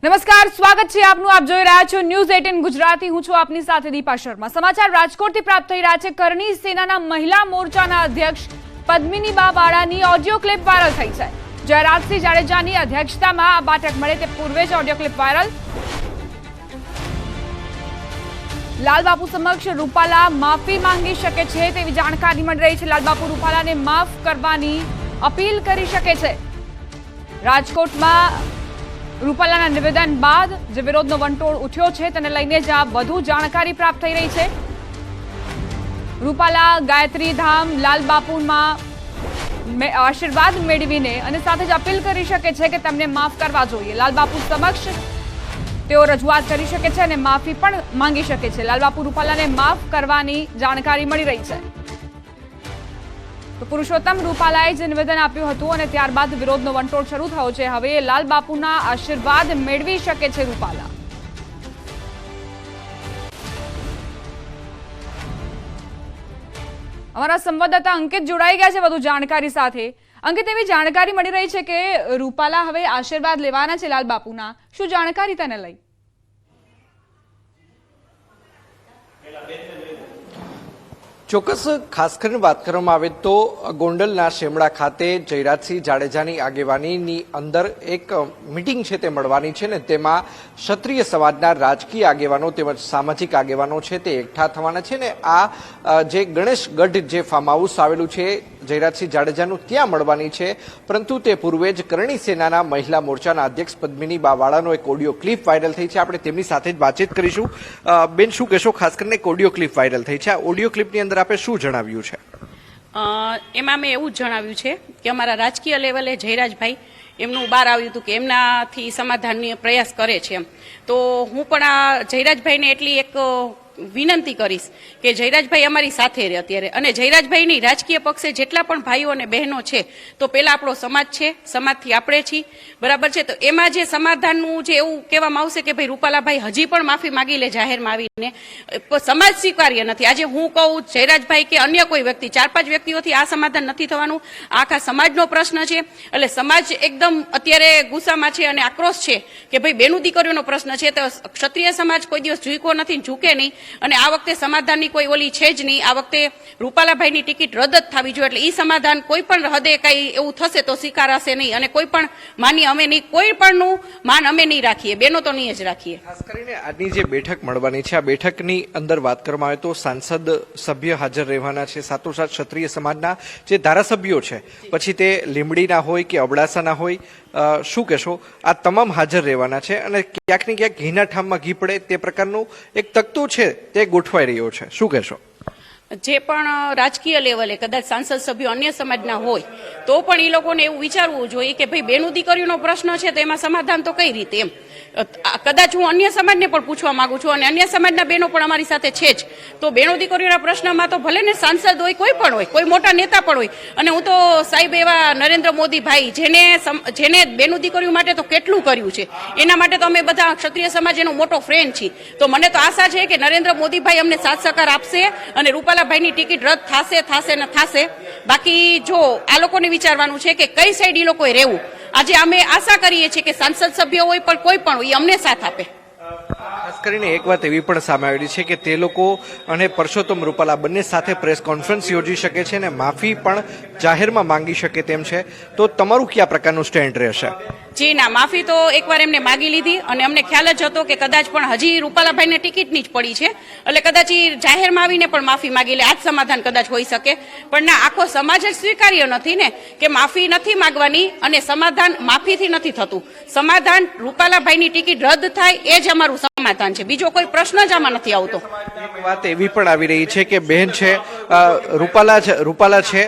નમસ્કાર, સ્વાગત છે આપનું. આપ જોઈ રહ્યા છો ન્યૂઝ 18 ગુજરાતી. હું છું આપની સાથે દીપા શર્મા. સમાચાર રાજકોટથી પ્રાપ્ત થઈ રહ્યા છે. કરણી સેનાના મહિલા મોરચાના અધ્યક્ષ પદ્મિનીબા વાળાની ઓડિયો ક્લિપ વાયરલ થઈ છે. જયરાજસિંહ જાડેજાની અધ્યક્ષતામાં આ બેઠક મળે તે પૂર્વે જ ઓડિયો ક્લિપ વાયરલ. લાલબાપુ સમક્ષ રૂપાલા માફી માંગી શકે છે તેવી જાણકારી મળી રહી છે. લાલબાપુ રૂપાલાને માફ કરવાની અપીલ કરી શકે છે. રાજકોટમાં રૂપાલાના નિવેદન બાદ જે વિરોધનો વંટોળ ઉઠ્યો છે તેને લઈને જ આ વધુ જાણકારી પ્રાપ્ત થઈ રહી છે. રૂપાલા ગાયત્રી ધામ લાલબાપુમાં આશીર્વાદ મેળવીને અને સાથે જ અપીલ કરી શકે છે કે તેમને માફ કરવા જોઈએ. લાલબાપુ સમક્ષ તેઓ રજૂઆત કરી શકે છે અને માફી પણ માંગી શકે છે. લાલબાપુ રૂપાલાને માફ કરવાની જાણકારી મળી રહી છે. તો પુરુષોત્તમ રૂપાલાએ જે નિવેદન આપ્યું હતું અને ત્યારબાદ વિરોધનો વંટોળ શરૂ થયો છે. હવે લાલબાપુના આશીર્વાદ મેળવી શકે છે રૂપાલા. અમારા સંવાદદાતા અંકિત જોડાઈ ગયા છે વધુ જાણકારી સાથે. અંકિત, એવી જાણકારી મળી રહી છે કે રૂપાલા હવે આશીર્વાદ લેવાના છે લાલબાપુના. શું જાણકારી તેને લઈ? ચોક્કસ ખાસ કરીને વાત કરવામાં આવે તો ગોંડલના શેમડા ખાતે જયરાજસિંહ જાડેજાની આગેવાનીની અંદર એક મીટિંગ છે તે મળવાની છે ને તેમાં ક્ષત્રિય સમાજના રાજકીય આગેવાનો તેમજ સામાજિક આગેવાનો છે તે એકઠા થવાના છે ને આ જે ગણેશગઢ જે ફાર્મ હાઉસ આવેલું છે જયરાજસિંહ જાડેજાનું ત્યાં મળવાની છે. પરંતુ તે પૂર્વે જ કરણી સેનાના મહિલા મોરચાના અધ્યક્ષ પદ્મિનીબા વાળાનો એક ઓડિયો ક્લિપ વાયરલ થઈ છે. આપણે તેમની સાથે જ વાતચીત કરીશું. બેન, શું કહેશો? ખાસ કરીને એક ઓડિયો ક્લિપ વાયરલ થઈ છે. આ ઓડિયો ક્લિપની અંદર આપે શું જણાવ્યું છે? એમાં મેં એવું જ જણાવ્યું છે કે અમારા રાજકીય લેવલે જયરાજભાઈ એમનું બહાર આવ્યું હતું કે એમનાથી સમાધાનનો પ્રયાસ કરે છે એમ. તો હું પણ આ જયરાજભાઈને એટલી એક વિનંતી કરીશ કે જયરાજભાઈ અમારી સાથે રહે અત્યારે. અને જયરાજભાઈની રાજકીય પક્ષે જેટલા પણ ભાઈઓ અને બહેનો છે તો પેલા આપણો સમાજ છે, સમાજથી આપણે છીએ, બરાબર છે. તો એમાં જે સમાધાનનું જે એવું કહેવામાં આવશે કે ભાઈ રૂપાલાભાઈ હજી પણ માફી માગી લે જાહેરમાં આવીને, સમાજ સ્વીકાર્ય નથી. આજે હું કહું જયરાજભાઈ કે અન્ય કોઈ વ્યક્તિ, 4-5 વ્યક્તિઓથી આ સમાધાન નથી થવાનું. આખા સમાજનો પ્રશ્ન છે. એટલે સમાજ એકદમ અત્યારે ગુસ્સામાં છે અને આક્રોશ છે કે ભાઈ બેનું દીકરીઓનો પ્રશ્ન છે. તો ક્ષત્રિય સમાજ કોઈ દિવસ ઝૂકો નથી, ઝૂકે નહીં. અને આ વખતે સમાધાનની કોઈ ઓલી છે જ નહીં. આ વખતે રૂપાલાભાઈની ટિકિટ રદ જ થવી જોઈએ. એટલે એ સમાધાન કોઈ પણ હદે કઈ એવું થશે તો સ્વીકારાશે નહીં. અને કોઈ પણ માની અમે નહીં, કોઈ પણનું માન અમે નહીં રાખીએ, બેનો તો નહીં જ રાખીએ. ખાસ કરીને આજની જે બેઠક મળવાની છે આ બેઠકની અંદર વાત કરવામાં આવે તો સાંસદ સભ્ય હાજર રહેવાના છે. સાથોસાથ ક્ષત્રિય સમાજના જે ધારાસભ્યો છે, પછી તે લીંબડીના હોય કે અબડાસાના હોય, શું કહેશો? આ તમામ હાજર રહેવાના છે અને ક્યાંક ને ક્યાંક ઘીના ઠામમાં ઘી પડે તે પ્રકારનું એક તકતું છે તે ગોઠવાઈ રહ્યો છે. શું કહેશો? જે પણ રાજકીય લેવલે કદાચ સાંસદ સભ્યો અન્ય સમાજના હોય તો પણ એ લોકોને એવું વિચારવું જોઈએ કે ભાઈ બેનું દીકરીઓનો પ્રશ્ન છે તો એમાં સમાધાન તો કઈ રીતે એમ. કદાચ હું અન્ય સમાજને પણ પૂછવા માંગુ છું અને અન્ય સમાજના બહેનો પણ અમારી સાથે છે જ. તો બેનો દીકરીઓના પ્રશ્નમાં તો ભલે ને સાંસદ હોય, કોઈ પણ હોય, કોઈ મોટા નેતા પણ હોય. અને હું તો સાહેબ એવા નરેન્દ્ર મોદી ભાઈ જેને બેનું દીકરીઓ માટે તો કેટલું કર્યું છે, એના માટે તો અમે બધા ક્ષત્રિય સમાજ એનો મોટો ફ્રેન્ડ છીએ. તો મને તો આશા છે કે નરેન્દ્ર મોદીભાઈ અમને સાથ સહકાર આપશે અને રૂપાલાભાઈની ટિકિટ રદ થશે ને થશે. બાકી જો આ લોકોને વિચારવાનું છે કે કઈ સાઈડ એ લોકોએ રહેવું. આજે અમે આશા કરીએ છીએ કે સાંસદ સભ્ય હોય પણ કોઈ પણ હોય એ અમને સાથ આપે. ખાસ કરીને એક વાત એવી પણ સામે આવેલી છે કે તે લોકો અને પરસોત્તમ રૂપાલા બંને સાથે પ્રેસ કોન્ફરન્સ યોજી શકે છે અને માફી પણ જાહેરમાં માંગી શકે તેમ છે. તો તમારું કયા પ્રકારનું સ્ટેન્ડ રહેશે? જી ના, માફી તો એકવાર એમને માગી લીધી અને અમને ખ્યાલ જ હતો કે કદાચ પણ હજી રૂપાલાભાઈને ટિકિટની જ પડી છે. એટલે કદાચ એ જાહેરમાં આવીને પણ માફી માગી લે, આ જ સમાધાન કદાચ હોઈ શકે. પણ ના, આખો સમાજ જ સ્વીકાર્ય નથી ને કે માફી નથી માગવાની અને સમાધાન માફીથી નથી થતું. સમાધાન રૂપાલાભાઈની ટિકિટ રદ થાય એ જ અમારું સમાધાન છે. બીજો કોઈ પ્રશ્ન જ આમાં નથી આવતો. એક વાત એવી પણ આવી રહી છે કે બહેન છે રૂપાલા છે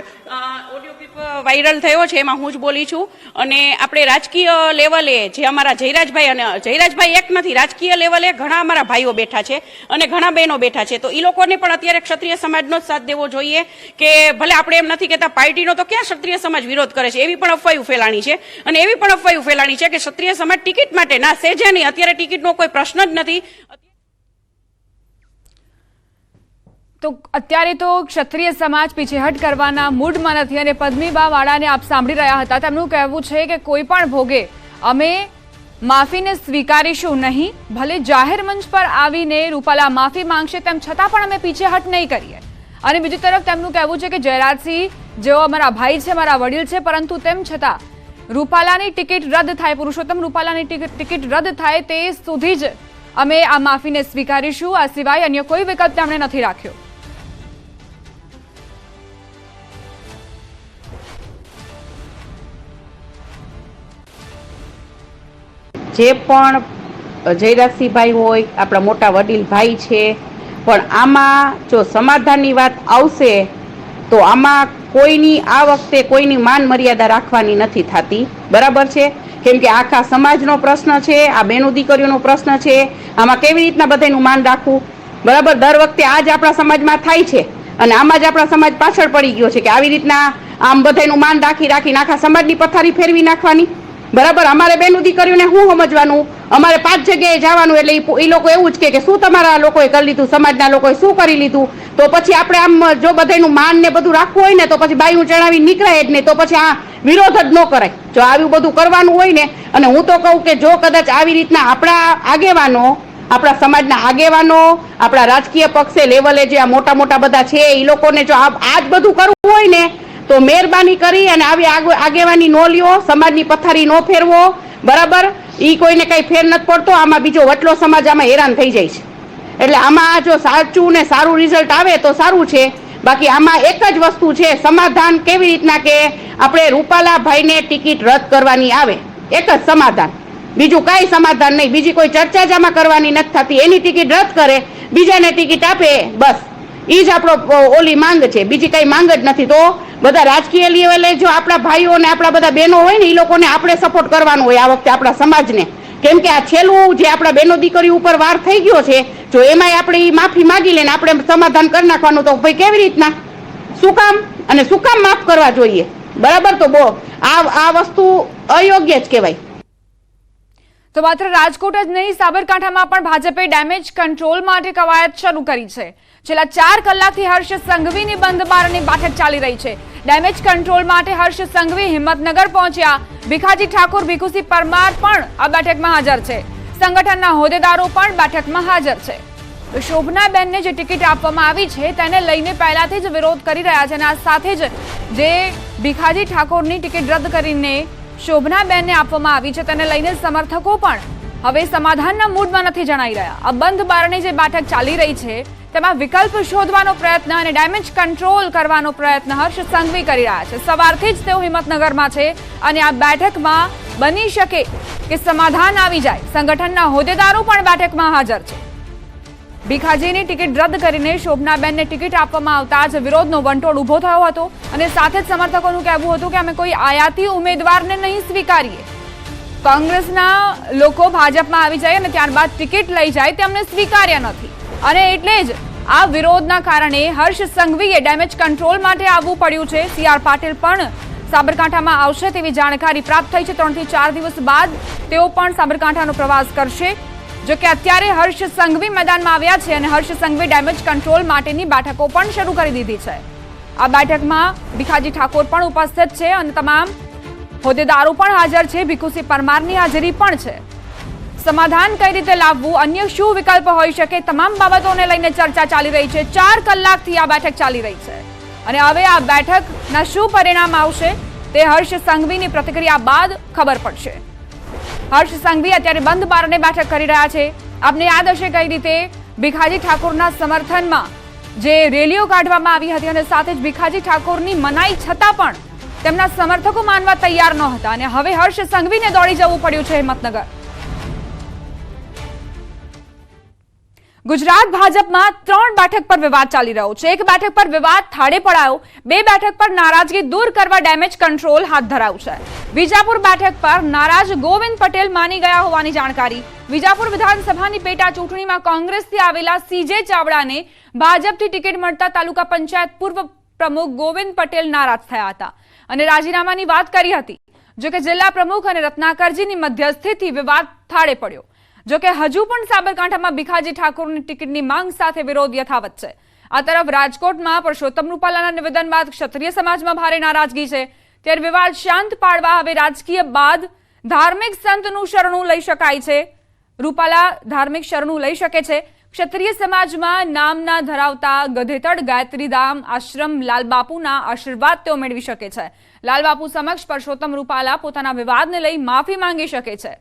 વાયરલ થયો છે એમાં હું જ બોલી છું. અને આપણે રાજકીય લેવલે જે અમારા જયરાજભાઈ, અને જયરાજભાઈ એક નથી, રાજકીય લેવલે ઘણા અમારા ભાઈઓ બેઠા છે અને ઘણા બહેનો બેઠા છે. તો એ લોકોને પણ અત્યારે ક્ષત્રિય સમાજનો જ સાથ દેવો જોઈએ. કે ભલે આપણે એમ નથી કહેતા પાર્ટીનો તો ક્યાં ક્ષત્રિય સમાજ વિરોધ કરે છે, એવી પણ અફવાયું ફેલાણી છે. અને એવી પણ અફવાયું ફેલાણી છે કે ક્ષત્રિય સમાજ ટિકિટ માટે ના, સેજે નહીં. અત્યારે ટિકિટનો કોઈ પ્રશ્ન જ નથી. તો અત્યારે તો ક્ષત્રિય સમાજ પીછેહટ કરવાના મૂડમાં નથી અને પદ્મિનીબા વાળાને આપ સાંભળી રહ્યા હતા. તેમનું કહેવું છે કે કોઈ પણ ભોગે અમે માફીને સ્વીકારીશું નહીં, ભલે જાહેર મંચ પર આવીને રૂપાલા માફી માંગશે તેમ છતાં પણ અમે પીછેહટ નહીં કરીએ. અને બીજી તરફ તેમનું કહેવું છે કે જયરાજસિંહ જેઓ અમારા ભાઈ છે, મારા વડીલ છે, પરંતુ તેમ છતાં રૂપાલાની ટિકિટ રદ થાય, પુરુષોત્તમ રૂપાલાની ટિકિટ રદ થાય તે સુધી જ અમે આ માફીને સ્વીકારીશું. આ સિવાય અન્ય કોઈ વિકલ્પ તેમણે નથી રાખ્યો. જે પણ જયરાજસિંહભાઈ હોય આપણા મોટા વડીલ ભાઈ છે, પણ આમાં જો સમાધાનની વાત આવશે તો આમાં કોઈની આ વખતે કોઈની માન મર્યાદા રાખવાની નથી થતી, બરાબર છે? કેમ કે આખા સમાજનો પ્રશ્ન છે, આ બેનો દીકરીઓનો પ્રશ્ન છે, આમાં કેવી રીતના બધાનું માન રાખવું, બરાબર? દર વખતે આ જ આપણા સમાજમાં થાય છે અને આમાં જ આપણા સમાજ પાછળ પડી ગયો છે કે આવી રીતના આમ બધાનું માન રાખીને આખા સમાજની પથારી ફેરવી નાખવાની, બરાબર? અમારે બેનું દીકરીઓને શું સમજવાનું, અમારે 5 જગ્યાએ જવાનું એટલે એ લોકો એવું જ કે શું તમારા લોકોએ કરી લીધું, સમાજના લોકોએ શું કરી લીધું? તો પછી આપણે આમ જો બધાનું માન ને બધું રાખવું હોય ને તો પછી બાયું ચડાવી નીકળાય જ નહીં, તો પછી આ વિરોધ જ ન કરાય. જો આવું બધું કરવાનું હોય ને, અને હું તો કહું કે જો કદાચ આવી રીતના આપણા આગેવાનો, આપણા સમાજના આગેવાનો, આપણા રાજકીય પક્ષે લેવલે જે આ મોટા મોટા બધા છે એ લોકોને જો આ જ બધું કરવું હોય ને તો મહેરબાની કરી અને આવી આગેવાની નો લ્યો, સમાજની પથારી નો ફેરવો, બરાબર? ઈ કોઈને કઈ ફેર નથી પડતો. આમાં બીજો વટલો સમાજ આમાં હેરાન થઈ જાય છે. એટલે આમાં જો સાચું ને સારું રિઝલ્ટ આવે તો સારું છે, બાકી આમાં એક જ વસ્તુ છે, સમાધાન કેવી રીતના કે આપણે રૂપાલાભાઈને ટિકિટ રદ કરવાની આવે, એક જ સમાધાન, બીજું કાંઈ સમાધાન નહીં, બીજી કોઈ ચર્ચા જ આમાં કરવાની નથી થતી. એની ટિકિટ રદ કરે, બીજાને ટિકિટ આપે, બસ ઈ જ આપણો ઓલી માંગ છે, બીજી કઈ માંગ જ નથી. તો બધા રાજકીય લેવલે જો આપણા ભાઈઓ અને આપણા બધા બહેનો હોય ને એ લોકોને આપણે સપોર્ટ કરવાનો હોય આ વખતે આપણા સમાજને, કેમ કે આ છેલ્લું જે આપણા બહેનો દીકરી ઉપર વાર થઈ ગયો છે, જો એમાંય આપણે માફી માંગી લઈને આપણે સમાધાન કરી નાખવાનું, તો ભાઈ કેવી રીતના, શું કામ અને શું કામ માફ કરવા જોઈએ, બરાબર? તો આ વસ્તુ અયોગ્ય જ કહેવાય. તો માત્ર રાજકોટ જ નહીં, સાબરકાંઠામાં પણ ભાજપે ડેમેજ કંટ્રોલ માટે કવાયત શરૂ કરી છે. છેલ્લા 4 કલાકથી હર્ષ સંઘવીની બંધ બારણની બેઠક ચાલી રહી છે. ડેમેજ કંટ્રોલ માટે હર્ષ સંઘવી હિંમતનગર પહોંચ્યા. ભીખાજી ઠાકોર, ભીખુસિંહ પરમાર પણ આ બેઠકમાં હાજર છે. સંગઠનના હોદ્દેદારો પણ બેઠકમાં હાજર છે. તો શોભનાબેનને જે ટિકિટ આપવામાં આવી છે તેને લઈને પહેલાથી જ વિરોધ કરી રહ્યા છે અને આ સાથે જ જે ભીખાજી ઠાકોરની ટિકિટ રદ કરીને શોભનાબેનને આપવામાં આવી છે તેને લઈને સમર્થકો પણ હવે સમાધાનના મૂડમાં નથી જણાઈ રહ્યા. આ બંધ બારણે જે બેઠક ચાલી રહી છે તેમાં વિકલ્પ શોધવાનો પ્રયત્ન અને ડેમેજ કંટ્રોલ કરવાનો પ્રયત્ન હર્ષ સંઘવી કરી રહ્યા છે. સવારથી જ તેઓ હિંમતનગરમાં છે અને આ બેઠકમાં બની શકે કે સમાધાન આવી જાય. સંગઠનના હોદ્દેદારો પણ બેઠકમાં હાજર છે. ભીખાજીની ટિકિટ રદ કરીને શોભનાબેનને ટિકિટ આપવામાં આવતા જ વિરોધનો વંટોળ ઉભો થયો હતો અને સાથે જ સમર્થકોનું કહેવું હતું કે અમે કોઈ આયાતી ઉમેદવારને નહીં સ્વીકારીએ. કોંગ્રેસના લોકો ભાજપમાં આવી જાય અને ત્યારબાદ ટિકિટ લઈ જાય તે અમને સ્વીકાર્ય નથી અને એટલે જ આ વિરોધના કારણે હર્ષ સંઘવીએ ડેમેજ કંટ્રોલ માટે આવવું પડ્યું છે. CR પાટીલ પણ સાબરકાંઠામાં આવશે તેવી જાણકારી પ્રાપ્ત થઈ છે. 3 થી 4 દિવસ બાદ તેઓ પણ સાબરકાંઠાનો પ્રવાસ કરશે. જો કે અત્યારે હર્ષ સંઘવી મેદાનમાં આવ્યા છે અને હર્ષ સંઘવી ડેમેજ કંટ્રોલ માટેની બેઠકો પણ શરૂ કરી દીધી છે. આ બેઠકમાં ભીખાજી ઠાકોર પણ ઉપસ્થિત છે અને તમામ હોદ્દેદારો પણ હાજર છે. ભીખુસિંહ પરમારની હાજરી પણ છે. સમાધાન કઈ રીતે લાવવું, અન્ય શું વિકલ્પ હોઈ શકે, તમામ બાબતોને લઈને ચર્ચા ચાલી રહી છે. 4 કલાકથી આ બેઠક ચાલી રહી છે અને હવે આ બેઠકના શું પરિણામ આવશે તે હર્ષ સંઘવીની પ્રતિક્રિયા બાદ ખબર પડશે. હર્ષ સંઘવી અત્યારે બંધ બારણે બેઠક કરી રહ્યા છે. આપને યાદ હશે કઈ રીતે ભીખાજી ઠાકોરના સમર્થનમાં જે રેલીઓ કાઢવામાં આવી હતી અને સાથે જ ભીખાજી ઠાકોરની મનાઈ છતાં પણ તેમના સમર્થકો માનવા તૈયાર ન હતા અને હવે હર્ષ સંઘવીને દોડી જવું પડ્યું છે હિંમતનગર. ગુજરાત ભાજપમાં 3 બેઠક પર વિવાદ ચાલી રહ્યો છે. એક બેઠક પર વિવાદ થાળે પડાયો, 2 બેઠક પર નારાજગી દૂર કરવા ડેમેજ કંટ્રોલ હાથ ધરાયું છે. વિજાપુર બેઠક પર નારાજ ગોવિંદ પટેલ માની ગયા હોવાની જાણકારી. વિજાપુર વિધાનસભાની પેટા ચૂંટણીમાં કોંગ્રેસથી આવેલા CJ ચાવડાને ભાજપથી ટિકિટ મળતા તાલુકા પંચાયત પૂર્વ પ્રમુખ ગોવિંદ પટેલ નારાજ થયા હતા અને રાજીનામાની વાત કરી હતી. જોકે જિલ્લા પ્રમુખ અને રત્નાકરજીની મધ્યસ્થીથી વિવાદ થાળે પડ્યો. જોકે હજુ પણ સાબરકાંઠામાં ભીખાજી ઠાકોરની ટિકિટની માંગ સાથે વિરોધ યથાવત છે. આ તરફ રાજકોટમાં પરસોત્તમ રૂપાલાના નિવેદન બાદ ક્ષત્રિય સમાજમાં ભારે નારાજગી છે. ત્યારે વિવાદ શાંત પાડવા હવે રાજકીય બાદ ધાર્મિક સંતનું શરણું લઈ શકાય છે. રૂપાલા ધાર્મિક શરણું લઈ શકે છે. ક્ષત્રિય સમાજમાં નામના ધરાવતા ગધેતડ ગાયત્રીધામ આશ્રમ લાલબાપુના આશીર્વાદ તેઓ મેળવી શકે છે. લાલબાપુ સમક્ષ પરસોત્તમ રૂપાલા પોતાના વિવાદને લઈ માફી માંગી શકે છે.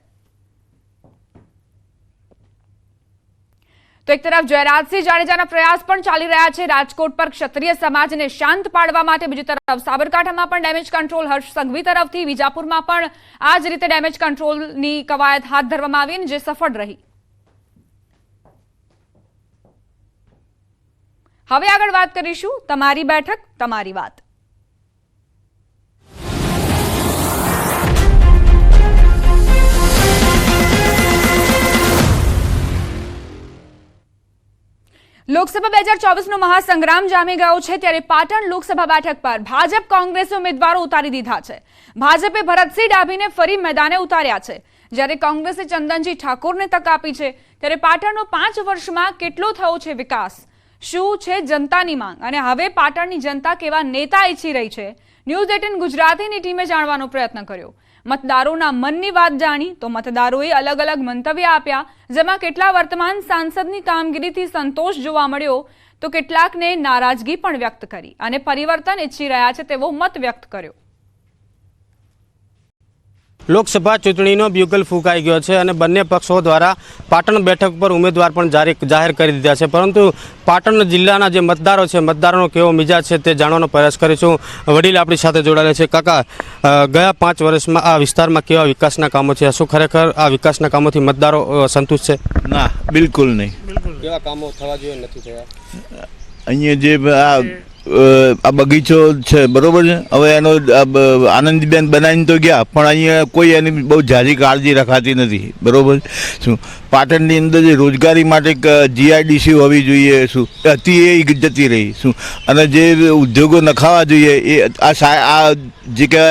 તો એક તરફ જયરાજસિંહ જાડેજાના પ્રયાસ પણ ચાલી રહ્યા છે રાજકોટ પર ક્ષત્રિય સમાજને શાંત પાડવા માટે. બીજી તરફ સાબરકાંઠામાં પણ ડેમેજ કંટ્રોલ હર્ષ સંઘવી તરફથી, વિજાપુરમાં પણ આ જ રીતે ડેમેજ કંટ્રોલની કવાયત હાથ ધરવામાં આવી અને જે સફળ રહી. હવે આગળ વાત કરીશું તમારી બેઠક તમારી વાત. લોકસભા 2024નો મહાસંગ્રામ જામી ગયો છે ત્યારે પાટણ લોકસભા બેઠક પર ભાજપ કોંગ્રેસે ઉમેદવારો ઉતારી દીધા છે. ભાજપે ભરતસિંહ ડાભીને ફરી મેદાને ઉતાર્યા છે, જ્યારે કોંગ્રેસે ચંદનજી ઠાકોરને તક આપી છે. ત્યારે પાટણનો 5 વર્ષમાં કેટલો થયો છે વિકાસ, શું છે જનતાની માંગ અને હવે પાટણની જનતા કેવા નેતા ઈચ્છી રહી છે? ન્યૂઝ 18 ગુજરાતીની ટીમે જાણવાનો પ્રયત્ન કર્યો. મતદારોના મનની વાત જાણી તો મતદારોએ અલગ અલગ મંતવ્ય આપ્યા, જેમાં કેટલા વર્તમાન સાંસદની કામગીરીથી સંતોષ જોવા મળ્યો તો કેટલાકને નારાજગી પણ વ્યક્ત કરી અને પરિવર્તન ઈચ્છી રહ્યા છે તેવો મત વ્યક્ત કર્યો. લોકસભા ચૂંટણીનો બ્યુગલ ફૂંકાઈ ગયો છે અને બંને પક્ષો દ્વારા પાટણ બેઠક પર ઉમેદવાર પણ જાહેર કરી દીધા છે, પરંતુ પાટણ જિલ્લાના જે મતદારો છે, મતદારોનો કેવો મિજાજ છે તે જાણવાનો પ્રયાસ કરીશું. વડીલ આપણી સાથે જોડાયેલા છે. કાકા, ગયા 5 વર્ષમાં આ વિસ્તારમાં કેવા વિકાસના કામો છે? શું ખરેખર આ વિકાસના કામોથી મતદારો સંતુષ્ટ છે? ના, બિલકુલ નહીં. કેવા કામો થવા જોઈએ નથી થયા? અહીંયા જે આ બગીચો છે બરોબર છે, હવે એનો આનંદીબેન બનાવીને તો ગયા, પણ અહીંયા કોઈ એની બહુ ઝાઝી કાળજી રખાતી નથી બરોબર. શું પાટણની અંદર જે રોજગારી માટે જીઆઈડીસી હોવી જોઈએ શું હતી એ જતી રહી શું, અને જે ઉદ્યોગો નખાવા જોઈએ એ આ જે કે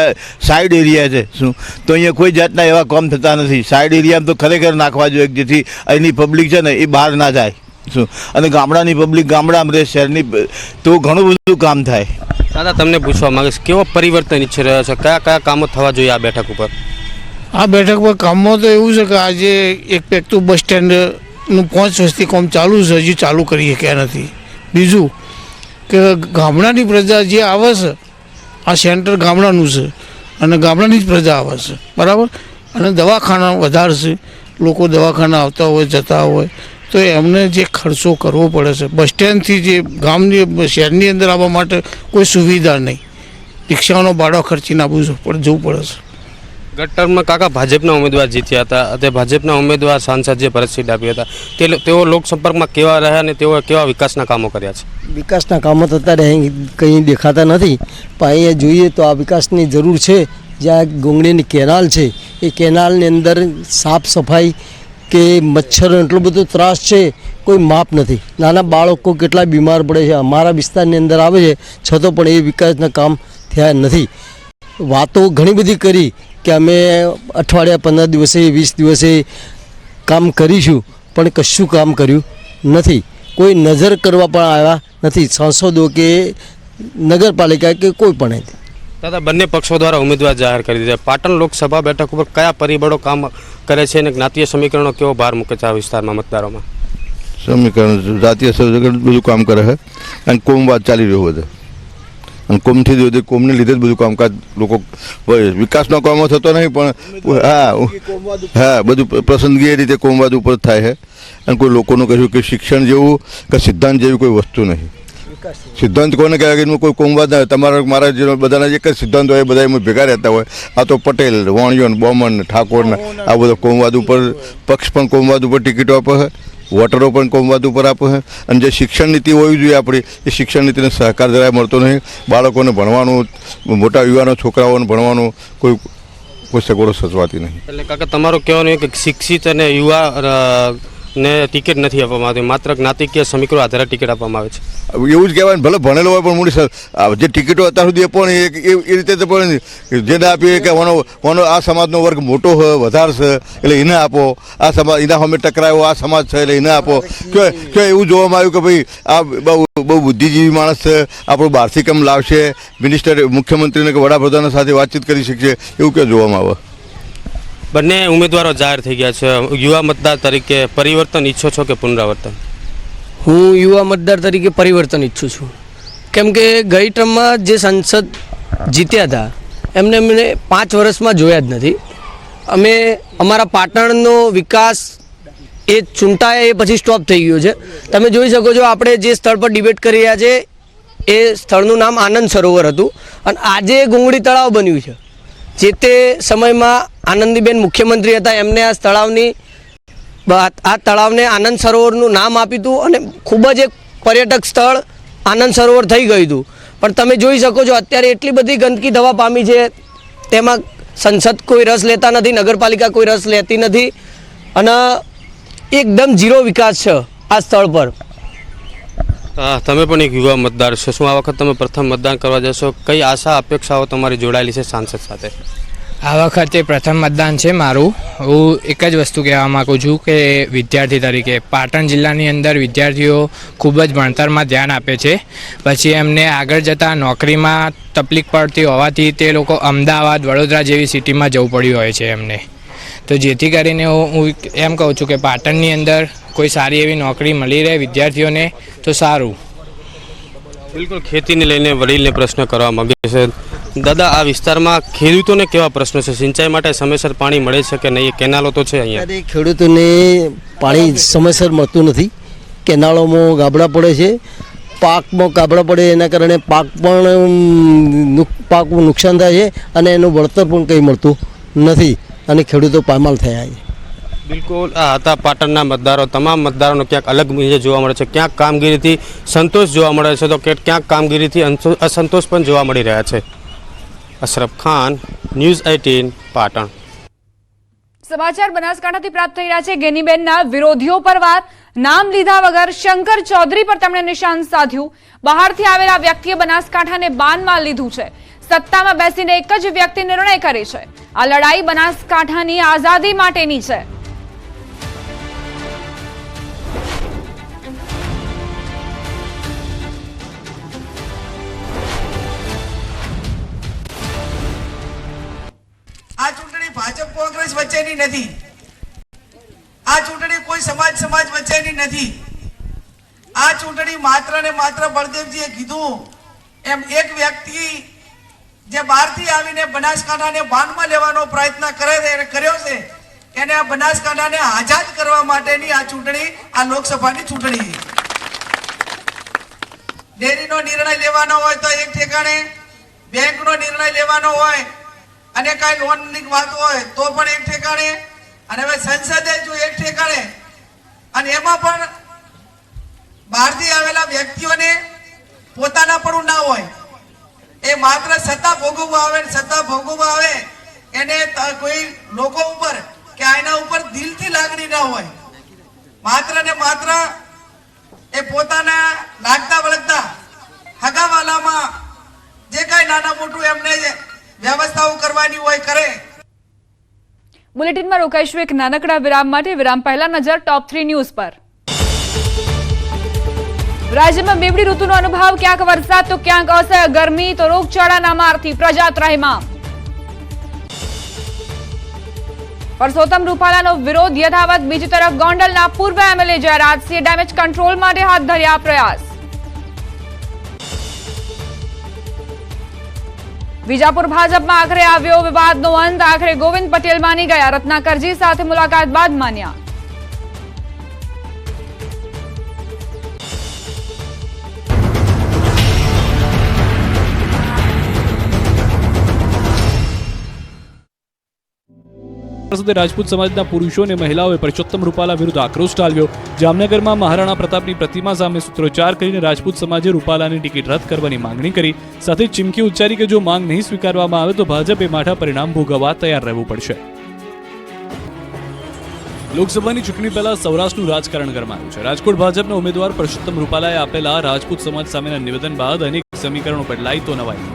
સાઈડ એરિયા છે શું, તો અહીંયા કોઈ જાતના એવા કામ થતા નથી. સાઈડ એરિયામાં તો ખરેખર નાખવા જોઈએ જેથી અહીંની પબ્લિક છે ને એ બહાર ના જાય શું, અને ગામડાની પબ્લિક ગામડામાં રહે, શહેરની તો ઘણું બધું કામ થાય. દાદા, તમને પૂછવા માંગીશ, કેવો પરિવર્તન ઈચ્છી રહ્યો છે? કયા કયા કામો થવા જોઈએ આ બેઠક ઉપર? આ બેઠક પર કામમાં તો એવું છે કે આજે એક પેકતું બસ સ્ટેન્ડનું 5 વર્ષથી કામ ચાલુ છે, હજી ચાલુ કરી શક્યા નથી. બીજું કે ગામડાની પ્રજા જે આવે છે, આ સેન્ટર ગામડાનું છે અને ગામડાની જ પ્રજા આવે છે બરાબર, અને દવાખાના વધારે છે, લોકો દવાખાના આવતા હોય જતા હોય તો એમને જે ખર્ચો કરવો પડે છે, બસ સ્ટેન્ડથી જે ગામની શહેરની અંદર આવવા માટે કોઈ સુવિધા નહીં, રિક્ષાનો ભાડો ખર્ચીને જવું પડે છે. ગટરમાં કાકા ભાજપના ઉમેદવાર જીત્યા હતા, તે ભાજપના ઉમેદવાર સાંસદ જે ભરતસિંહ ડાભી હતા તેઓ લોકસંપર્કમાં કેવા રહ્યા અને તેઓ કેવા વિકાસના કામો કર્યા છે? વિકાસના કામો તો અત્યારે કંઈ દેખાતા નથી, પણ અહીંયા જોઈએ તો આ વિકાસની જરૂર છે. જ્યાં ગોંગડીની કેનાલ છે એ કેનાલની અંદર સાફ સફાઈ કે મચ્છરનો એટલો બધો ત્રાસ છે, કોઈ માપ નથી. નાના બાળકો કેટલા બીમાર પડે છે, અમારા વિસ્તારની અંદર આવે છે છતાં પણ એ વિકાસના કામ થયા નથી. વાતો ઘણી બધી કરી કે અમે અઠવાડિયા 15 દિવસે 20 દિવસે કામ કરીશું, પણ કશું કામ કર્યું નથી. કોઈ નજર કરવા પણ આવ્યા નથી, સાંસદો કે નગરપાલિકા કે કોઈ પણ. દાદા, બંને પક્ષો દ્વારા ઉમેદવાર જાહેર કરી દીધા. પાટણ લોકસભા બેઠક ઉપર કયા પરિબળો કામ કરે છે અને જ્ઞાતીય સમીકરણો કેવો ભાર મૂકે છે આ વિસ્તારમાં મતદારોમાં? સમીકરણ જાતીય સમીકરણ બધું કામ કરે છે, અને કોમવાદ ચાલી રહ્યો બધો, અને કોમથી કોમને લીધે જ બધું કામકાજ લોકો, વિકાસનો કામો થતો નહીં પણ હા બધું પસંદગી એ રીતે કોમવાદ ઉપર થાય છે. અને કોઈ લોકોનું કહ્યું કે શિક્ષણ જેવું કે સિદ્ધાંત જેવી કોઈ વસ્તુ નહીં. સિદ્ધાંત કોને કહેવાય કે કોઈ કોમવાદ ના, તમારા મારા જે બધાના એક જ સિદ્ધાંત હોય બધા એમાં ભેગા રહેતા હોય. આ તો પટેલ, વાણિયો, બોમન, ઠાકોરના આ બધો કોમવાદ ઉપર, પક્ષ પણ કોમવાદ ઉપર ટિકિટો આપે છે, વોટરો પણ કોમવાદ ઉપર આપે છે. અને જે શિક્ષણ નીતિ હોવી જોઈએ આપણી, એ શિક્ષણ નીતિને સહકાર જરાય મળતો નહીં. બાળકોને ભણવાનું, મોટા યુવાનો છોકરાઓને ભણવાનું કોઈ સગવડો સચવાતી નહીં. એટલે કાકા, તમારું કહેવાનું કે શિક્ષિત અને યુવા ને ટિકિટ નથી આપવામાં આવતી, માત્ર જ્ઞાતિકીય સમીકરણો આધારે ટિકિટ આપવામાં આવે છે? એવું જ કહેવાય. ભલે ભણેલો હોય પણ મૂડી જે ટિકિટો અત્યાર સુધી પણ એ રીતે તો પણ જેને આપીએ કે આ સમાજનો વર્ગ મોટો હોય, વધારે છે એટલે એને આપો, આ સમાજ એના સામે ટકરાયો આ સમાજ છે એટલે એને આપો. કે એવું જોવામાં આવ્યું કે ભાઈ આ બહુ બુદ્ધિજીવી માણસ છે, આપણું બહારથી કેમ લાવશે, મિનિસ્ટર મુખ્યમંત્રીને કે વડાપ્રધાન સાથે વાતચીત કરી શકશે, એવું કે જોવામાં આવે? બંને ઉમેદવારો જાહેર થઈ ગયા છે. યુવા મતદાર તરીકે પરિવર્તન ઈચ્છો છો કે પુનરાવર્તન? હું યુવા મતદાર તરીકે પરિવર્તન ઈચ્છું છું, કેમ કે ગઈ ટર્મમાં જે સાંસદ જીત્યા હતા એમને 5 વર્ષમાં જોયા જ નથી. અમે અમારા પાટણનો વિકાસ એ ચૂંટાયા એ પછી સ્ટોપ થઈ ગયો છે. તમે જોઈ શકો છો, આપણે જે સ્થળ પર ડિબેટ કરી રહ્યા છે એ સ્થળનું નામ આનંદ સરોવર હતું અને આજે ગોંગડી તળાવ બન્યું છે. જે તે સમયમાં આનંદીબેન મુખ્યમંત્રી હતા, એમને આ તળાવને આનંદ સરોવરનું નામ આપ્યું હતું અને ખૂબ જ એક પર્યટક સ્થળ આનંદ સરોવર થઈ ગયું હતું. પણ તમે જોઈ શકો છો અત્યારે એટલી બધી ગંદકી થવા પામી છે, તેમાં સંસદ કોઈ રસ લેતા નથી, નગરપાલિકા કોઈ રસ લેતી નથી અને એકદમ ઝીરો વિકાસ છે આ સ્થળ પર. તમે પણ એક યુવા મતદાર છો, શું આ વખત તમે પ્રથમ મતદાન કરવા જશો? કઈ આશા અપેક્ષાઓ તમારી જોડાયેલી છે સાંસદ સાથે? આ વખતે પ્રથમ મતદાન છે મારું. હું એક જ વસ્તુ કહેવા માગું છું કે વિદ્યાર્થી તરીકે પાટણ જિલ્લાની અંદર વિદ્યાર્થીઓ ખૂબ જ ભણતરમાં ધ્યાન આપે છે, પછી એમને આગળ જતાં નોકરીમાં તકલીફ પડતી હોવાથી તે લોકો અમદાવાદ, વડોદરા જેવી સિટીમાં જવું પડ્યું હોય છે એમને. તો જેથી કરીને હું એમ કહું છું કે પાટણની અંદર કોઈ સારી એવી નોકરી મળી રહે વિદ્યાર્થીઓને તો સારું. બિલકુલ, ખેતીને લઈને વડીલને પ્રશ્ન કરવા માંગે છે. દાદા, આ વિસ્તારમાં ખેડૂતોને કેવા પ્રશ્નો છે? સિંચાઈ માટે સમયસર પાણી મળે છે કે નહીં? કેનાલો તો છે અહીંયા. અત્યારે ખેડૂતોને પાણી સમયસર મળતું નથી. કેનાલોમાં ગાબડા પડે છે, પાકમાં ગાબડા પડે એના કારણે પાકનું નુકસાન થાય છે અને એનું વળતર પણ કંઈ મળતું નથી અને ખેડૂતો પાયમાલ થયા છે. બિલકુલ, આ હતા પાટણના મતદારો. તમામ મતદારોનો ક્યાંક અલગ મિજાજ જોવા મળે છે. ક્યાંક કામગીરીથી સંતોષ જોવા મળે છે તો ક્યાંક કામગીરીથી અસંતોષ પણ જોવા મળી રહ્યા છે. અશરફ ખાન, ન્યૂઝ 18 પાટણ. સમાચાર બનાસકાંઠાથી પ્રાપ્ત થઈ રહ્યા છે. ગેનીબેનના વિરોધીઓ પર વાર. નામ લીધા વગર શંકર ચૌધરી પર તેમણે નિશાન સાધ્યું. બહારથી આવેલા વ્યક્તિએ બનાસકાંઠાને બાનમાં લીધું છે. સત્તામાં બેસીને એક જ વ્યક્તિ નિર્ણય કરે છે. આ લડાઈ બનાસકાંઠાની આઝાદી માટેની છે. આ ચૂંટણી ભાજપ કોંગ્રેસ વચ્ચેની નથી. આ ચૂંટણી કોઈ સમાજ વચ્ચેની નથી. આ ચૂંટણી માત્ર ને માત્ર બળદેવજીએ કીધું એમ એક વ્યક્તિ જે બહારથી આવીને બનાસકાંઠાને બાનમાં લેવાનો પ્રયત્ન કર્યો છે એને આ બનાસકાંઠાને આઝાદ કરવા માટેની આ ચૂંટણી, આ લોકસભાની ચૂંટણી. ડેરીનો નિર્ણય લેવાનો હોય તો એક ઠેકાણે, બેંકનો નિર્ણય લેવાનો હોય અને કઈ લોનની વાત હોય તો પણ એક ઠેકાણે, અને હવે સંસદે જો એક ઠેકાણે, અને એમાં પણ બહારથી આવેલા વ્યક્તિઓને પોતાના પણ ના હોય, એ માત્ર સત્તા ભોગવવા આવે એને કોઈ લોકો ઉપર કે આના ઉપર દિલથી લાગણી ના હોય. માત્ર ને માત્ર એ પોતાના લાગતા વળગતા હગાવાલામાં જે કઈ નાના મોટું એમને વ્યવસ્થાઓ કરવાની હોય કરે. બુલેટિનમાં રોકાઈશું એક નાનકડા વિરામ માટે. વિરામ પહેલા નજર ટોપ 3 ન્યૂઝ પર. રાજ્યમાં બેવડી ઋતુનો અનુભવ. ક્યાંક વરસાદ તો ક્યાંક અસહ્ય ગરમી, તો રોગચાળાના મારથી પ્રજા ત્રાહિમામ. પરસોત્તમ રૂપાલાનો વિરોધ યથાવત. બીજી તરફ ગોંડલના પૂર્વ એમએલએ જયરાજસિંહે ડેમેજ કંટ્રોલ માટે હાથ ધર્યા પ્રયાસ. વિજાપુર ભાજપમાં આખરે આવ્યો વિવાદનો અંત. આખરે ગોવિંદ પટેલ માની ગયા. રત્નાકરજી સાથે મુલાકાત બાદ માન્યા. રાજપૂત સમાજના પુરુષો અને મહિલાઓએ પરસોત્તમ રૂપાલા વિરુદ્ધ આક્રોશ ઠાલવ્યો. જામનગરમાં મહારાણા પ્રતાપની પ્રતિમા સામે સૂત્રોચ્ચાર કરીને રાજપૂત સમાજે રૂપાલાની ટિકિટ રદ કરવાની માંગણી કરી. સાથે ચીમકી ઉચ્ચારી કે જો માંગ નહીં સ્વીકારવામાં આવે તો ભાજપે માઠા પરિણામ ભોગવવા તૈયાર રહેવું પડશે. લોકસભાની ચૂંટણી પહેલા સૌરાષ્ટ્રનું રાજકારણ ગરમાયું છે. રાજકોટ ભાજપના ઉમેદવાર પરસોત્તમ રૂપાલાએ આપેલા રાજપૂત સમાજ સામેના નિવેદન બાદ અનેક સમીકરણો બદલાઈ તો નવાઈ.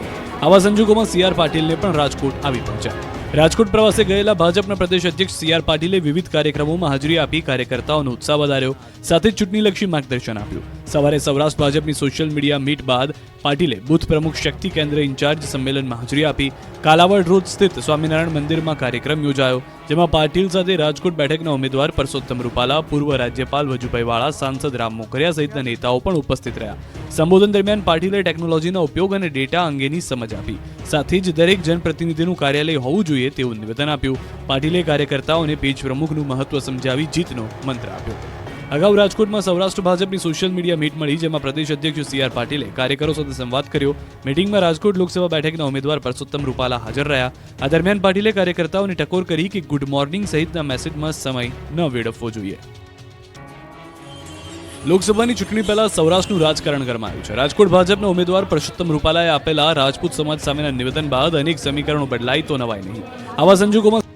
આવા સંજોગોમાં CR પાટીલને પણ રાજકોટ આવી પહોંચ્યા. રાજકોટ પ્રવાસે ગયેલા ભાજપના પ્રદેશ અધ્યક્ષ CR પાટીલે વિવિધ કાર્યક્રમોમાં હાજરી આપી કાર્યકર્તાઓનો ઉત્સાહ વધાર્યો. સાથે જ ચૂંટણીલક્ષી માર્ગદર્શન આપ્યું. સવારે સૌરાષ્ટ્ર ભાજપની સોશિયલ મીડિયા મીટ બાદ પાટીલે બુથ પ્રમુખ શક્તિ કેન્દ્ર ઇન્ચાર્જ સંમેલનમાં હાજરી આપી. કાલાવડ રોડ સ્થિત સ્વામિનારાયણ મંદિરમાં કાર્યક્રમ યોજાયો, જેમાં પાટીલ સાથે રાજકોટ બેઠકના ઉમેદવાર પરસોત્તમ રૂપાલા, પૂર્વ રાજ્યપાલ વજુભાઈ વાળા, સાંસદ રામ મોકરિયા સહિતના નેતાઓ પણ ઉપસ્થિત રહ્યા. સંબોધન દરમિયાન પાટીલે ટેકનોલોજીના ઉપયોગ અને ડેટા અંગેની સમજ આપી. સાથે જ દરેક જનપ્રતિનિધિનું કાર્યાલય હોવું જોઈએ તેવું નિવેદન આપ્યું. પાટીલે કાર્યકર્તાઓને પેજ પ્રમુખનું મહત્વ સમજાવી જીતનો મંત્ર આપ્યો. અગાઉ રાજકોટમાં સૌરાષ્ટ્ર ભાજપની સોશિયલ મીડિયા મીટ મળી, જેમાં પ્રદેશ અધ્યક્ષ CR પાટીલે કાર્યકરો સાથે સંવાદ કર્યો. મીટિંગમાં રાજકોટ લોકસભા બેઠકના ઉમેદવાર પરસોત્તમ રૂપાલા હાજર રહ્યા. આ દરમિયાન પાટીલે કાર્યકર્તાઓને ટકોર કરી કે ગુડ મોર્નિંગ સહિતના મેસેજમાં સમય ન વેડફવો જોઈએ. લોકસભાની ચૂંટણી પહેલા સૌરાષ્ટ્રનું રાજકારણ ગરમાયું છે. રાજકોટ ભાજપના ઉમેદવાર પરસોત્તમ રૂપાલાએ આપેલા રાજપૂત સમાજ સામેના નિવેદન બાદ અનેક સમીકરણો બદલાય તો નવાય નહીં. આવા સંજોગોમાં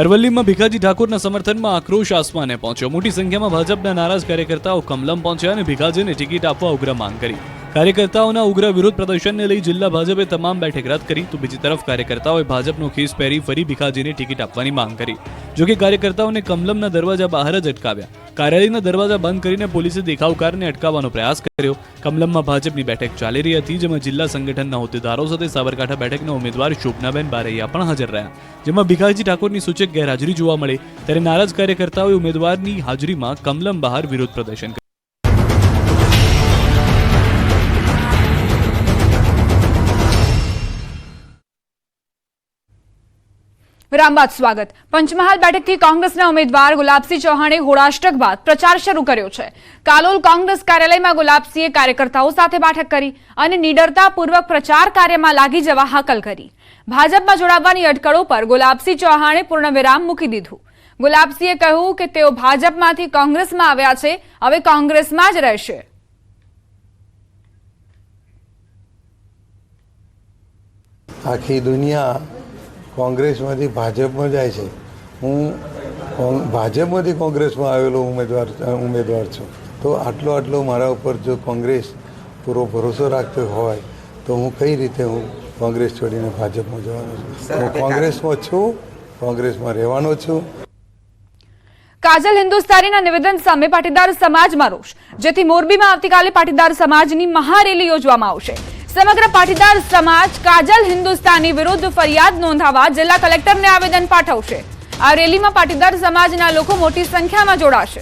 અરવલ્લીમાં ભીખાજી ઠાકોરના સમર્થનમાં આક્રોશ આસમાને પહોંચ્યો. મોટી સંખ્યામાં ભાજપના નારાજ કાર્યકર્તાઓ કમલમ પહોંચ્યા અને ભીખાજીને ટિકિટ આપવા ઉગ્ર માંગ કરી. કાર્યકર્તાઓના ઉગ્ર વિરોધ પ્રદર્શનને લઈ જિલ્લા ભાજપે તમામ બેઠક રદ કરી, તો બીજી તરફ કાર્યકર્તાઓએ ભાજપનો ખીસ પહેરી ફરી ભીખાજીને ટિકિટ આપવાની માંગ કરી. જોકે કાર્યકર્તાઓને કમલમના દરવાજા બહાર જ અટકાવ્યા. કાર્યાલયના દરવાજા બંધ કરીને પોલીસે દેખાવકારને અટકાવવાનો પ્રયાસ કર્યો. કમલમમાં ભાજપની બેઠક ચાલી રહી હતી, જેમાં જિલ્લા સંગઠનના હોદ્દેદારો સાથે સાબરકાંઠા બેઠકના ઉમેદવાર શોભનાબેન બારૈયા પણ હાજર રહ્યા, જેમાં ભીખાજી ઠાકોરની સૂચક ગેરહાજરી જોવા મળે. ત્યારે નારાજ કાર્યકર્તાઓએ ઉમેદવારની હાજરીમાં કમલમ બહાર વિરોધ પ્રદર્શન કર્યું. વિરામ બાદ સ્વાગત. પંચમહાલ બેઠકથી કોંગ્રેસના ઉમેદવાર ગુલાબસિંહ ચૌહાણે હોળાષ્ટક બાદ પ્રચાર શરૂ કર્યો છે. કાલોલ કોંગ્રેસ કાર્યાલયમાં ગુલાબસિંહે કાર્યકર્તાઓ સાથે બેઠક કરી અને નિડરતાપૂર્વક પ્રચાર કાર્યમાં લાગી જવા હાકલ કરી. ભાજપમાં જોડાવાની અટકળો પર ગુલાબસિંહ ચૌહાણે પૂર્ણવિરામ મૂકી દીધું. ગુલાબસિંહે કહ્યું કે તેઓ ભાજપમાંથી કોંગ્રેસમાં આવ્યા છે, હવે કોંગ્રેસમાં જ રહેશે. આખી દુનિયા કોંગ્રેસમાંથી ભાજપમાં જાય છે. હું ભાજપમાંથી કોંગ્રેસમાં આવેલો ઉમેદવાર છું. તો આટલો મારા ઉપર જો કોંગ્રેસ પૂરો ભરોસો રાખતો હોય તો હું કઈ રીતે હું કોંગ્રેસ છોડીને ભાજપમાં જવાનો છું? હું કોંગ્રેસમાં છું, કોંગ્રેસમાં રહેવાનો છું. કાજલ હિન્દુસ્તાનીના નિવેદન સામે પાટીદાર સમાજમાં રોષ, જેથી મોરબીમાં આવતીકાલે પાટીદાર સમાજની મહારેલી યોજવામાં આવશે. સમગ્ર પાટીદાર સમાજ કાજલ હિન્દુસ્તાની વિરુદ્ધ ફરિયાદ નોંધાવવા જિલ્લા કલેક્ટરને આવેદન પાઠવશે. આ રેલીમાં પાટીદાર સમાજના લોકો મોટી સંખ્યામાં જોડાશે.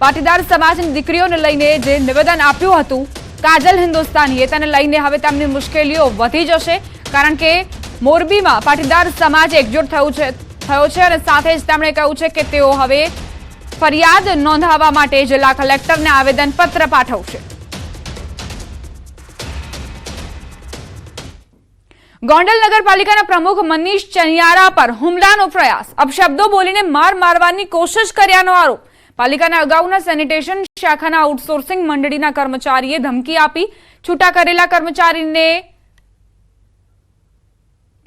પાટીદાર સમાજની દીકરીઓને લઈને જે નિવેદન આપ્યું હતું કાજલ હિન્દુસ્તાનીએ, તેને લઈને હવે તેમની મુશ્કેલીઓ વધી જશે, કારણ કે મોરબીમાં પાટીદાર સમાજ એકજૂટ થયો છે અને સાથે જ તેમણે કહ્યું છે કે તેઓ હવે ફરિયાદ નોંધાવવા માટે જિલ્લા કલેક્ટરને આવેદનપત્ર પાઠવશે. ગોંડલ નગરપાલિકાના પ્રમુખ મનીષ ચનિયારા પર હુમલાનો પ્રયાસ, અપશબ્દો બોલીને મારવાની કોશિશ કર્યાનો આરોપ. પાલિકાના અગાઉના સેનિટેશન શાખાના આઉટસોર્સિંગ મંડળીના કર્મચારીએ ધમકી આપી છૂટા કરેલા કર્મચારીને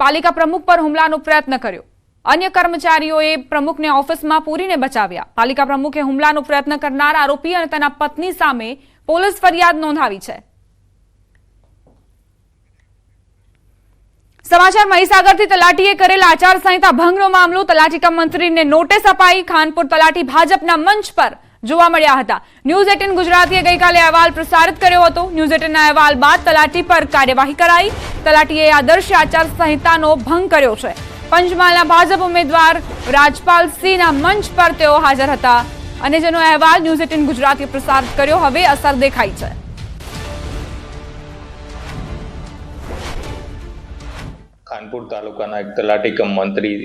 પાલિકા પ્રમુખ પર હુમલાનો પ્રયત્ન કર્યો. અન્ય કર્મચારીઓએ પ્રમુખને ઓફિસમાં પૂરીને બચાવ્યા. પાલિકા પ્રમુખે હુમલાનો પ્રયત્ન કરનાર આરોપી અને તેના પત્ની સામે પોલીસ ફરિયાદ નોંધાવી છે. સમાચાર મહીસાગરથી તલાટીએ કરેલા આચારસંહિતા ભંગનો મામલો, તલાટી કમ મંત્રીને નોટિસ અપાઈ. ખાનપુર તલાટી ભાજપના મંચ પર જોવા મળ્યા હતા. ન્યૂઝ 18 ગુજરાતીએ ગઈકાલે અહેવાલ પ્રસારિત કર્યો હતો. ન્યૂઝ 18ના અહેવાલ બાદ તલાટી પર કાર્યવાહી કરાઈ. તલાટીએ આદર્શ આચારસંહિતાનો ભંગ કર્યો છે. પંચમહાલના ભાજપ ઉમેદવાર રાજપાલસિંહના મંચ પર તેઓ હાજર હતા અને જેનો અહેવાલ ન્યૂઝ 18 ગુજરાતીએ પ્રસારિત કર્યો. હવે અસર દેખાઈ છે. ખાનપુર તાલુકાના એક તલાટી કમ મંત્રી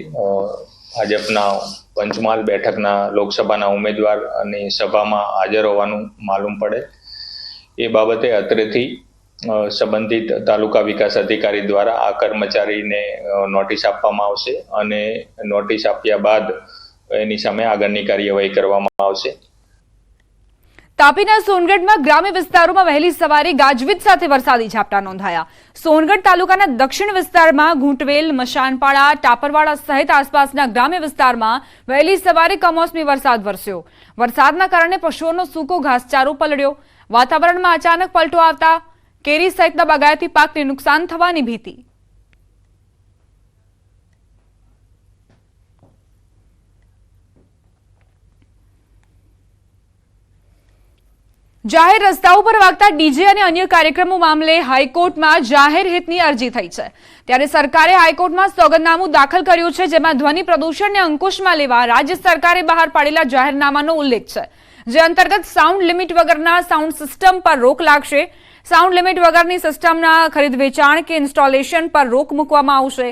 ભાજપના પંચમહાલ બેઠકના લોકસભાના ઉમેદવાર અને સભામાં હાજર હોવાનું માલુમ પડે એ બાબતે અત્રેથી સંબંધિત તાલુકા વિકાસ અધિકારી દ્વારા આ કર્મચારીને નોટિસ આપવામાં આવશે અને નોટિસ આપ્યા બાદ એની સામે આગળની કાર્યવાહી કરવામાં આવશે. તાપીના સોનગઢમાં ગ્રામ્ય વિસ્તારોમાં વહેલી સવારે ગાજવીજ સાથે વરસાદી ઝાપટા નોંધાયા. સોનગઢ તાલુકાના દક્ષિણ વિસ્તારમાં ઘૂંટવેલ, મશાનપાડા, ટાપરવાડા સહિત આસપાસના ગ્રામ્ય વિસ્તારમાં વહેલી સવારે કમોસમી વરસાદ વરસ્યો. વરસાદના કારણે પશુઓનો સૂકો ઘાસચારો પલળ્યો. વાતાવરણમાં અચાનક પલટો આવતા કેરી સહિતના બાગાયતી પાકને નુકસાન થવાની ભીતિ. જાહેર રસ્તાઓ પર વાગતા ડીજે અને અન્ય કાર્યક્રમો મામલે હાઈકોર્ટમાં જાહેર હિતની અરજી થઈ છે। ત્યારે સરકારે હાઈકોર્ટમાં સોગંદનામું દાખલ કર્યું છે, જેમાં ધ્વનિ પ્રદૂષણને અંકુશમાં લેવા રાજ્ય સરકારે બહાર પાડેલા જાહેરનામાનો ઉલ્લેખ છે, જે અંતર્ગત સાઉન્ડ લિમિટ વગરના સાઉન્ડ સિસ્ટમ પર રોક લાગશે। સાઉન્ડ લિમિટ વગરની સિસ્ટમના ખરીદ વેચાણ કે ઇન્સ્ટોલેશન પર રોક મૂકવામાં આવશે।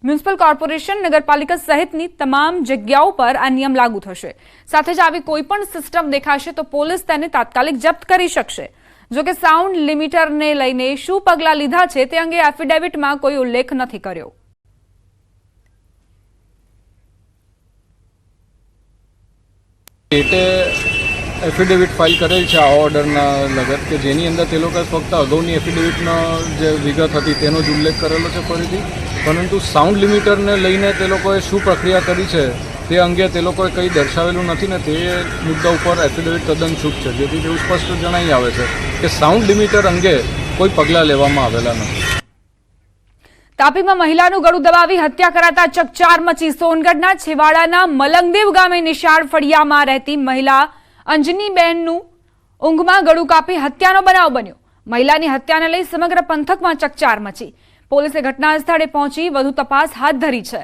મ્યુનિસિપલ કોર્પોરેશન, નગરપાલિકા સહિતની તમામ જગ્યાઓ પર આ નિયમ લાગુ થશે। સાથે જ આવી કોઈ પણ સિસ્ટમ દેખાશે તો પોલીસ તેને તાત્કાલિક જપ્ત કરી શકશે। જો કે સાઉન્ડ લિમિટરને લઈને શું પગલાં લીધા છે તે અંગે એફિડેવિટમાં કોઈ ઉલ્લેખ નથી કર્યો। એફિડેવિટ ફાઇલ કરેલ છે આ ઓર્ડરના લગત કે જેની અંદર તે લોકોએ ફક્ત અગાઉની એફિડેવિટનો જે વિગત હતી તેનો જ ઉલ્લેખ કરેલો છે ફરીથી, પરંતુ સાઉન્ડ લિમિટરને લઈને તે લોકોએ શું પ્રક્રિયા કરી છે તે અંગે તે લોકોએ કંઈ દર્શાવેલું નથી ને તે મુદ્દા ઉપર એફિડેવિટ તદ્દન ચૂક છે, જેથી તેવું સ્પષ્ટ જણાઈ આવે છે કે સાઉન્ડ લિમિટર અંગે કોઈ પગલાં લેવામાં આવેલા નથી। તાપીમાં મહિલાનું ગળું દબાવી હત્યા કરાતા ચકચાર મચી। સોનગઢના છેવાડાના મલંગદેવ ગામે નિશાળ ફળિયામાં રહેતી મહિલા અંજનીબેનનું ઊંઘમાં ગળું કાપી હત્યાનો બનાવ બન્યો। મહિલાની હત્યાને લઈ સમગ્ર પંથકમાં ચકચાર મચી। પોલીસે ઘટના સ્થળે પહોંચી વધુ તપાસ હાથ ધરી છે।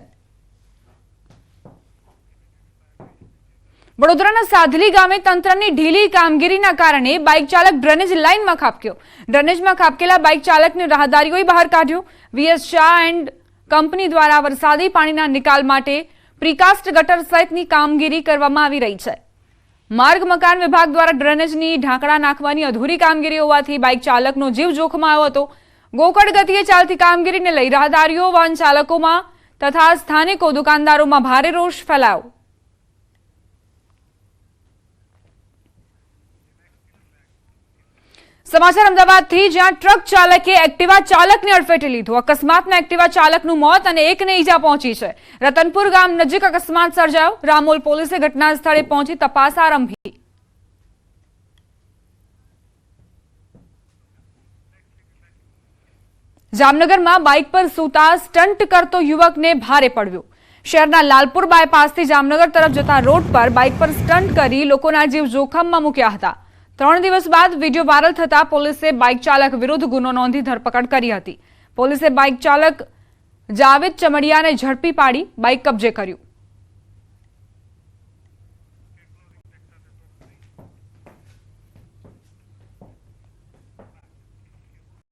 વડોદરાના સાધલી ગામે તંત્રની ઢીલી કામગીરીના કારણે બાઇક ચાલક ડ્રેનેજ લાઇનમાં ખાબક્યો। ડ્રેનેજમાં ખાબકેલા બાઇક ચાલકને રાહદારીઓએ બહાર કાઢ્યો। વીએસ શાહ એન્ડ કંપની દ્વારા વરસાદી પાણીના નિકાલ માટે પ્રીકાસ્ટ ગટર સહિતની કામગીરી કરવામાં આવી રહી છે। માર્ગ મકાન વિભાગ દ્વારા ડ્રેનેજની ઢાંકણા નાખવાની અધૂરી કામગીરી હોવાથી બાઇક ચાલકનો જીવ જોખમાયો હતો। ગોકળ ગતિએ ચાલતી કામગીરીને લઈ રાહદારીઓ, વાહન ચાલકોમાં તથા સ્થાનિકો, દુકાનદારોમાં ભારે રોષ ફેલાયો। સમાચાર અમદાવાદથી, જ્યાં ટ્રક ચાલકે એક્ટિવા ચાલકને અડફેટે લીધો। અકસ્માતમાં એક્ટિવા ચાલકનું મોત અને એકને ઈજા પહોંચી છે। રતનપુર ગામ નજીક અકસ્માત સર્જાયો। રામોલ પોલીસે ઘટના સ્થળે પહોંચી તપાસ આરંભી। જામનગરમાં બાઇક પર સૂતા સ્ટન્ટ કરતો યુવકને ભારે પડ્યો। શહેરના લાલપુર બાયપાસથી જામનગર તરફ જતા રોડ પર બાઇક પર સ્ટન્ટ કરી લોકોના જીવ જોખમમાં મૂક્યા હતા। 3 દિવસ બાદ વિડીયો વાયરલ થતા પોલીસે બાઇક ચાલક વિરુદ્ધ ગુનો નોંધી ધરપકડ કરી હતી। પોલીસે બાઇક ચાલક જાવેદ ચમડિયાને ઝડપી પાડી બાઇક કબજે કર્યું।